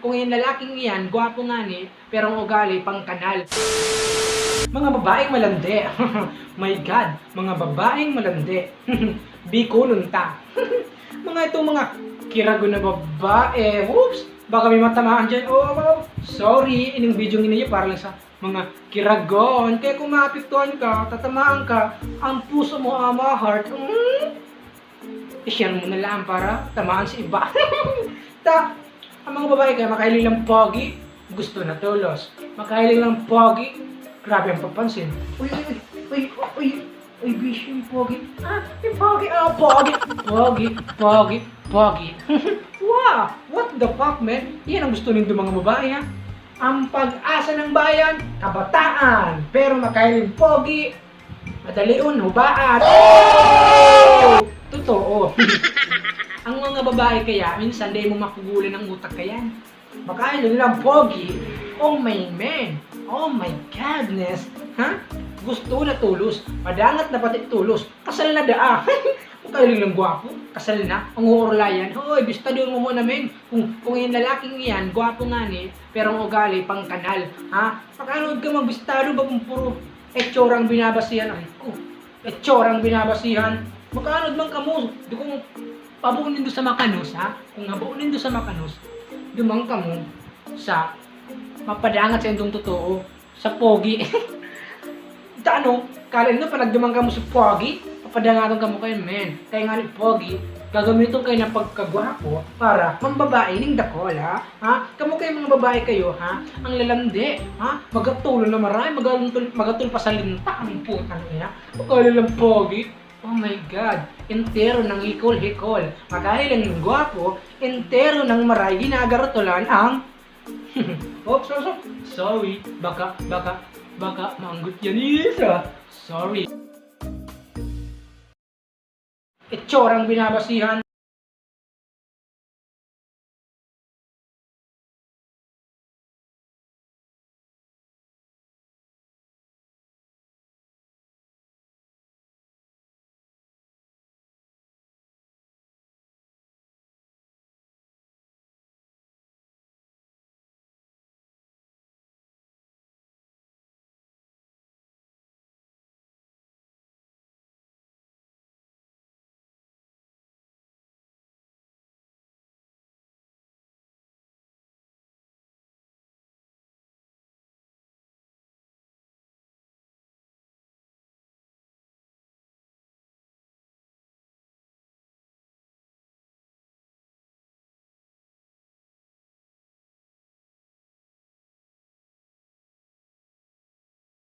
kung yung lalaking yan, gwapo nga ni, pero ang ugali pang kanal. Mga babaeng malandi. My God, mga babaeng malandi. Bikulon ta. Mga itong mga kirago na babae. Oops, baka may matamaan dyan. Sorry, ining video ninyo para lang sa mga kiragon. Kaya kung maapektuhan ka, tatamaan ka, ang puso mo, ama, heart, i-share mo na lang para tamaan si iba. Ang mga babae kaya makahiling ng pogi, gusto na tulos. Makahiling ng pogi, grabe ang papansin. Uy, bish yung pogi. Yung pogi, pogi. Wow, what the fuck, man? Yan ang gusto nito mga babae, ha? Ang pag-asa ng bayan, kabataan. Pero makahiling pogi, madaliun, hubaan. Totoo. Ang mga babae kaya, minsan di mo makugulan ng utak kayan. Baka yun lang pogi. Oh my man. Oh my godness. Ha? Gusto na tulos. Madangat na pati tulos. Kasal na daa. Baka yun lang gwapo. Kasal na. Ang uurlayan. Hoy, bista doon mo muna men. Kung yung lalaking yan, gwapo nga ni, pero ang ugali pang kanal. Ha? Pakanood ka magbistado ba kung puro etsorang binabasihan? Ay ko. Etsorang binabasihan. Makanood man kamo. Di kung pabuunin do sa Makanos, ha? Kung nabuunin do sa Makanos, dumang ka mo sa mapadangat sa indong totoo, sa pogi. Kala nyo, pag nagdumang ka mo sa pogi, papadangatan ka mo kayo, men. Kaya nga ni pogi, gagamitin kayo ng pagkagwapo para mambabae ning dakol, ha? Kamu kayo mga babae kayo, ha? Ang lalandi, ha? Magatulo na marami, magatul pa sa linta, ang putang ina. Pagkala lang pogi. Oh my God, entero ng hikol-hikol. Magahil ang gwapo, entero ng maray, ginagarotolan ang... Oops, sorry, baka maanggot yan isa. Sorry. Etsorang binabasihan.